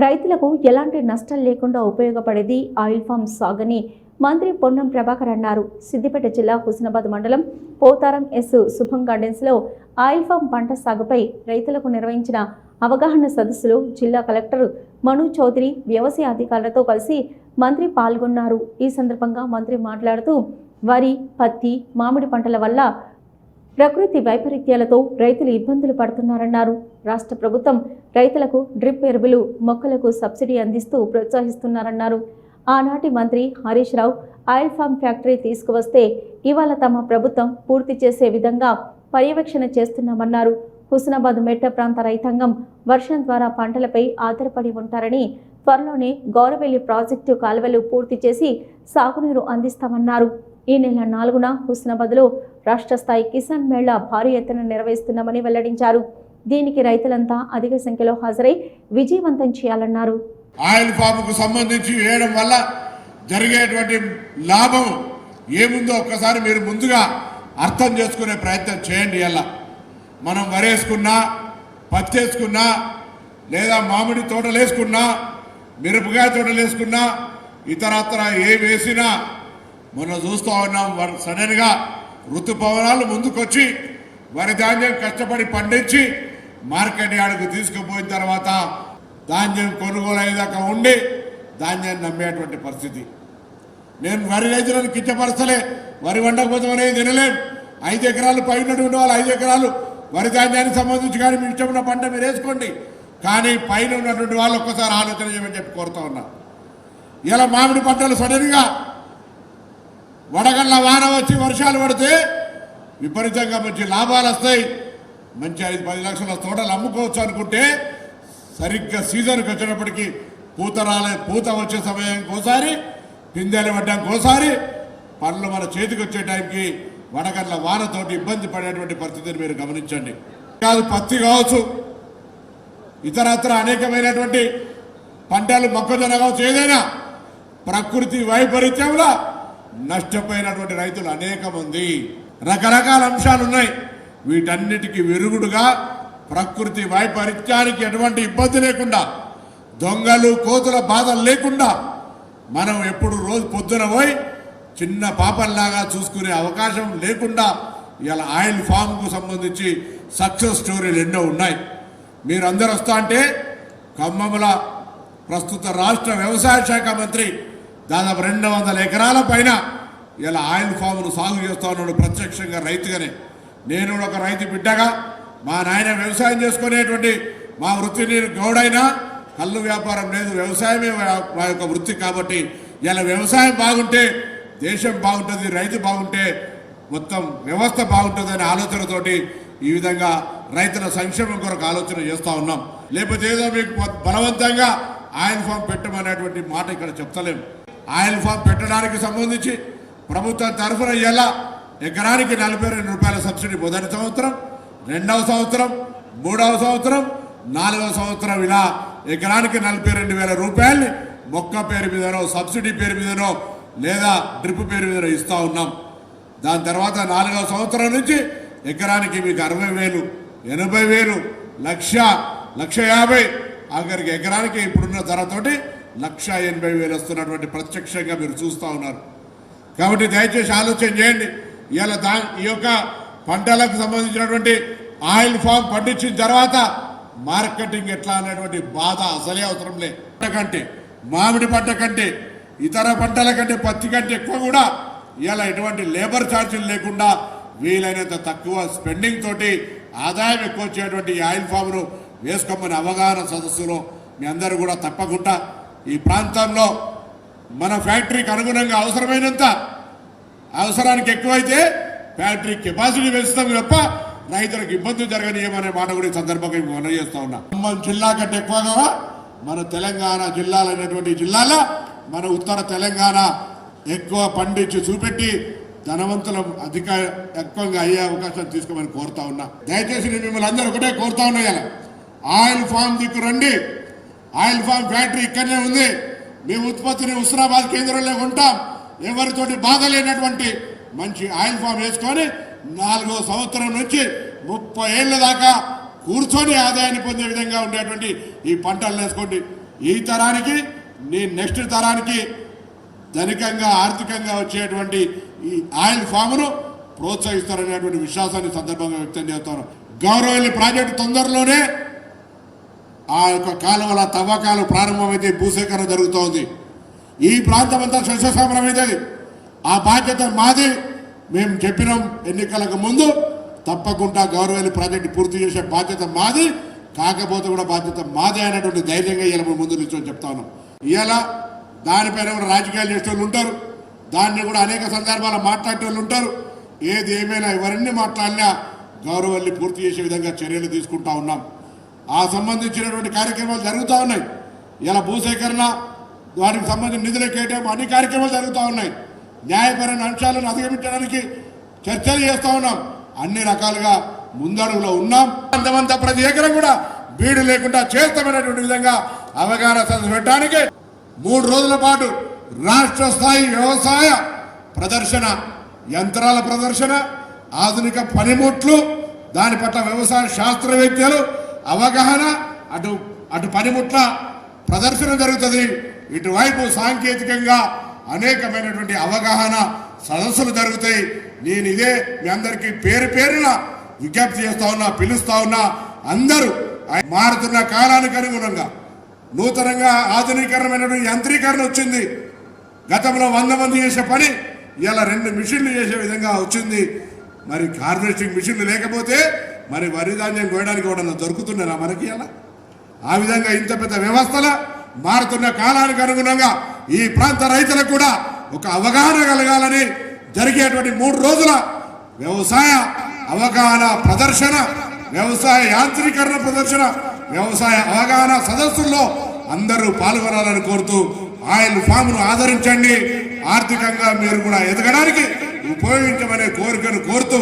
రైతులకు ఎలాంటి నష్టం లేకుండా ఉపయోగపడేది ఆయిల్ ఫామ్ సాగని మంత్రి పొన్నం ప్రభాకర్ అన్నారు. సిద్దిపేట జిల్లా హుస్నాబాద్ మండలం పోతారం ఎస్ శుభం గార్డెన్స్లో ఆయిల్ ఫామ్ పంట సాగుపై రైతులకు నిర్వహించిన అవగాహన సదస్సులో జిల్లా కలెక్టర్ మను చౌదరి వ్యవసాయ అధికారులతో కలిసి మంత్రి పాల్గొన్నారు. ఈ సందర్భంగా మంత్రి మాట్లాడుతూ వరి, పత్తి, మామిడి పంటల వల్ల ప్రకృతి వైపరీత్యాలతో రైతులు ఇబ్బందులు పడుతున్నారన్నారు. రాష్ట్ర ప్రభుత్వం రైతులకు డ్రిప్ ఎరువులు, మొక్కలకు సబ్సిడీ అందిస్తూ ప్రోత్సహిస్తున్నారన్నారు. ఆనాటి మంత్రి Harish Rao oil palm factory తీసుకువస్తే ఇవాళ తమ ప్రభుత్వం పూర్తి చేసే విధంగా పర్యవేక్షణ చేస్తున్నామన్నారు. హుస్నాబాద్ మెట్ట ప్రాంత రైతాంగం వర్షం ద్వారా పంటలపై ఆధారపడి ఉంటారని, త్వరలోనే గౌరవెల్లి ప్రాజెక్టు కాలువలు పూర్తి చేసి సాగునీరు అందిస్తామన్నారు. ఈ నెల 4న హుస్నాబాద్లో రాష్ట్ర స్థాయి కిసాన్ మేళా భారీ ఎత్తున నిర్వహిస్తున్నామని వెల్లడించారు. దీనికి రైతులంతా అధిక సంఖ్యలో హాజరై విజయవంతం చేయాలన్నారు. ఆయిల్ ఫామ్కు సంబంధించి వేయడం వల్ల జరిగేటువంటి లాభం ఏముందో ఒక్కసారి మీరు ముందుగా అర్థం చేసుకునే ప్రయత్నం చేయండి. ఇలా మనం వరేసుకున్నా, పత్తి వేసుకున్నా, లేదా మామిడి తోటలు వేసుకున్నా, మిరపకాయ తోటలు వేసుకున్నా, ఇతరత్ర ఏ వేసినా మనం చూస్తూ ఉన్నాం. సడన్గా ఋతుపవనాలు ముందుకొచ్చి వరి ధాన్యం కష్టపడి పండించి మార్కెట్ యార్డుకు తీసుకుపోయిన తర్వాత ధాన్యం కొనుగోలు అయ్యేదాకా ఉండి ధాన్యాన్ని నమ్మేటువంటి పరిస్థితి. నేను వరి రైతులను కించపరచలే, వరి వండకపోతే అనేది తినలేం. 5 ఎకరాలు పైనటువంటి వాళ్ళు 5 ఎకరాలు వరి ధాన్యానికి సంబంధించి కానీ మీ ఇష్టమైన పంట మీరు వేసుకోండి, కానీ పైన ఉన్నటువంటి వాళ్ళు ఒక్కసారి ఆలోచన చేయమని చెప్పి కోరుతా ఉన్నా. ఇలా మామిడి పంటలు సడన్గా వడగళ్ళ వాన వచ్చి వర్షాలు పడితే విపరీతంగా మంచి లాభాలు వస్తాయి, మంచి 5-10 లక్షల తోటలు అమ్ముకోవచ్చు అనుకుంటే సరిగ్గా సీజన్కి వచ్చినప్పటికీ పూత వచ్చే సమయానికి ఒకసారి, పిందెలు పడ్డానికి ఒకసారి, పండ్లు మన చేతికి వచ్చే టైంకి వడగళ్ళ వానతోటి ఇబ్బంది పడేటువంటి పరిస్థితిని మీరు గమనించండి. కాదు పత్తి కావచ్చు, ఇతరత్ర అనేకమైనటువంటి పంటలు, మొక్కజొన్న కావచ్చు, ఏదైనా ప్రకృతి వైపరీత్యంలో నష్టపోయినటువంటి రైతులు అనేక మంది. రకరకాల అంశాలు ఉన్నాయి. వీటన్నిటికీ విరుగుడుగా ప్రకృతి వైపరీత్యానికి ఎటువంటి ఇబ్బంది లేకుండా, దొంగలు కోతుల బాధలు లేకుండా మనం ఎప్పుడు రోజు పొద్దున పోయి చిన్న పాపంలాగా చూసుకునే అవకాశం లేకుండా ఇలా ఆయిల్ ఫామ్కు సంబంధించి సక్సెస్ స్టోరీలు ఎన్నో ఉన్నాయి. మీరందరూ వస్తా అంటే ఖమ్మంలో ప్రస్తుత రాష్ట్ర వ్యవసాయ శాఖ మంత్రి దాదాపు 200 ఎకరాల పైన ఇలా ఆయిల్ ఫామ్ను సాగు చేస్తూ ఉన్నాడు ప్రత్యక్షంగా రైతుగానే. నేను ఒక రైతు బిడ్డగా, మా నాయన వ్యవసాయం చేసుకునేటువంటి మా వృత్తి, నేను గౌడైనా కళ్ళు వ్యాపారం లేదు, వ్యవసాయమే మా యొక్క వృత్తి. కాబట్టి ఇలా వ్యవసాయం బాగుంటే దేశం బాగుంటుంది, రైతు బాగుంటే మొత్తం వ్యవస్థ బాగుంటుంది అనే ఆలోచనతోటి ఈ విధంగా రైతుల సంక్షేమం కొరకు ఆలోచన చేస్తూ ఉన్నాం. లేకపోతే ఏదో మీకు బలవంతంగా ఆయిల్ ఫామ్ పెట్టమనేటువంటి మాట ఇక్కడ చెప్తలేము. ఆయిల్ ఫామ్ పెట్టడానికి సంబంధించి ప్రభుత్వం తరఫున ఎలా ఎకరానికి 42 రూపాయల సబ్సిడీ మొదటి సంవత్సరం, 2వ సంవత్సరం, 3వ సంవత్సరం, 4వ సంవత్సరం ఇలా ఎకరానికి 42,000 రూపాయలని మొక్క పేరు మీదనో, సబ్సిడీ పేరు మీదనో, లేదా డ్రిప్ పేరు మీదనో ఇస్తూ ఉన్నాం. దాని తర్వాత 4వ సంవత్సరం నుంచి ఎకరానికి మీకు 60,000, 80,000, 1,50,000, ఆఖరికి ఎకరానికి ఇప్పుడున్న ధరతోటి 1,80,000 వస్తున్నటువంటి ప్రత్యక్షంగా మీరు చూస్తూ ఉన్నారు. కాబట్టి దయచేసి ఆలోచన చేయండి. ఇలా ఈ యొక్క పంటలకు సంబంధించినటువంటి ఆయిల్ ఫామ్ పండించిన తర్వాత మార్కెటింగ్ ఎట్లా అనేటువంటి బాధ అసలే అవసరం లేదు. పంట కంటే, మామిడి పంట కంటే, ఇతర పంటల కంటే, పత్తి కంటే ఎక్కువ కూడా ఇలా ఎటువంటి లేబర్ ఛార్జీలు లేకుండా వీలైనంత తక్కువ స్పెండింగ్ తోటి ఆదాయం ఎక్కువ వచ్చేటువంటి ఈ ఆయిల్ ఫామ్ను వేసుకోమని అవగాహన సదస్సులో మీ అందరూ కూడా తప్పకుండా ఈ ప్రాంతంలో మన ఫ్యాక్టరీకి అనుగుణంగా అవసరమైనంత, అవసరానికి ఎక్కువైతే ఫ్యాక్టరీ కెపాసిటీ పెంచుతాం తప్ప రైతులకు ఇబ్బంది జరగనీయమనే మాట కూడా ఈ సందర్భంగా మనం చేస్తూ ఉన్నాం. ఖమ్మం జిల్లా కంటే ఎక్కువగా మన తెలంగాణ జిల్లాలైనటువంటి జిల్లాలో మన ఉత్తర తెలంగాణ ఎక్కువ పండించి చూపెట్టి ధనవంతులం ఎక్కువగా అయ్యే అవకాశం తీసుకోమని కోరుతా ఉన్నా. దయచేసి నేను మిమ్మల్ని అందరూ ఒకటే కోరుతా ఉన్నా, ఇలా ఆయిల్ ఫామ్ దిక్కు రండి. ఆయిల్ ఫామ్ ఫ్యాక్టరీ ఇక్కడనే ఉంది. మీ ఉత్పత్తిని హుస్నాబాద్ కేంద్రంలో ఉంటాం. ఎవరితోటి బాధ లేనటువంటి మంచి ఆయిల్ ఫామ్ వేసుకొని 4వ సంవత్సరం నుంచి 30 ఏళ్ళ దాకా కూర్చొని ఆదాయాన్ని పొందే విధంగా ఉండేటువంటి ఈ పంటలు వేసుకోండి. ఈ తరానికి నీ నెక్స్ట్ తరానికి ధనికంగా ఆర్థికంగా వచ్చేటువంటి ఈ ఆయిల్ ఫామ్ను ప్రోత్సహిస్తారనేటువంటి విశ్వాసాన్ని సందర్భంగా వ్యక్తం చేస్తాను. గౌరవల్లి ప్రాజెక్టు తొందరలోనే ఆ యొక్క కాలువల తవ్వకాలు ప్రారంభమైతే భూసేకరణ జరుగుతోంది. ఈ ప్రాంతం అంతా సస్యశ్యామలమైతుంది. ఆ బాధ్యత మాది. మేము చెప్పినాం ఎన్నికలకు ముందు తప్పకుండా గౌరవల్లి ప్రాజెక్టు పూర్తి చేసే బాధ్యత మాది. కాకపోతే కూడా బాధ్యత మాదే అనేటువంటి ధైర్యంగా ఇలా ముందు నిల్చొని చెప్తా ఉన్నాం. ఇలా దానిపైన కూడా రాజకీయాలు చేసే వాళ్ళు ఉంటారు, దాన్ని కూడా అనేక సందర్భాలు మాట్లాడే వాళ్ళు ఉంటారు. ఏది ఏమైనా ఎవరన్నీ మాట్లాడినా గౌరవల్లి పూర్తి చేసే విధంగా చర్యలు తీసుకుంటా ఉన్నాం. ఆ సంబంధించినటువంటి కార్యక్రమాలు జరుగుతూ ఉన్నాయి. ఇలా భూసేకరణ, వాటికి సంబంధించిన నిధుల కేటాయింపు అన్ని కార్యక్రమాలు జరుగుతూ ఉన్నాయి. న్యాయపరమైన అంశాలను అధిగమించడానికి చర్చలు చేస్తూ ఉన్నాం. అన్ని రకాలుగా ముందడుగులో ఉన్నాం. అంతమంత ప్రతి ఎకరం కూడా బీడు లేకుండా చేస్తామనేటువంటి విధంగా అవగాహన సదస్సు పెట్టడానికి 3 రోజుల పాటు రాష్ట్ర స్థాయి వ్యవసాయ ప్రదర్శన, యంత్రాల ప్రదర్శన, ఆధునిక పనిముట్లు, దాని పట్ల వ్యవసాయ శాస్త్రవేత్తలు అవగాహన, అటు పనిముట్ల ప్రదర్శన జరుగుతుంది. ఇటువైపు సాంకేతికంగా అనేకమైనటువంటి అవగాహన సదస్సులు జరుగుతాయి. నేను ఇదే మీ అందరికీ పేరు పేరున విజ్ఞప్తి చేస్తా ఉన్నా, పిలుస్తా ఉన్నా. అందరూ మారుతున్న కాలానికి అనుగుణంగా నూతనంగా ఆధునీకరణమైనటువంటి యంత్రీకరణ వచ్చింది. గతంలో 100 మంది చేసే పని ఇలా 2 మిషన్లు చేసే విధంగా వచ్చింది. మరి హార్వెస్టింగ్ మిషన్లు లేకపోతే మరి వరి ధాన్యం కోయడానికి కూడా దొరుకుతున్నారా మనకి? అలా ఆ విధంగా ఇంత పెద్ద వ్యవస్థల మారుతున్న కాలానికి అనుగుణంగా ఈ ప్రాంత రైతులకు కూడా ఒక అవగాహన కలగాలని జరిగేటువంటి 3 రోజుల వ్యవసాయ అవగాహన ప్రదర్శన, వ్యవసాయ యాంత్రీకరణ ప్రదర్శన, వ్యవసాయ అవగాహన సదస్సుల్లో అందరూ పాల్గొనాలని కోరుతూ ఆయిల్ ఫామ్ను ఆదరించండి, ఆర్థికంగా మీరు కూడా ఎదగడానికి ఉపయోగించమనే కోరికను కోరుతూ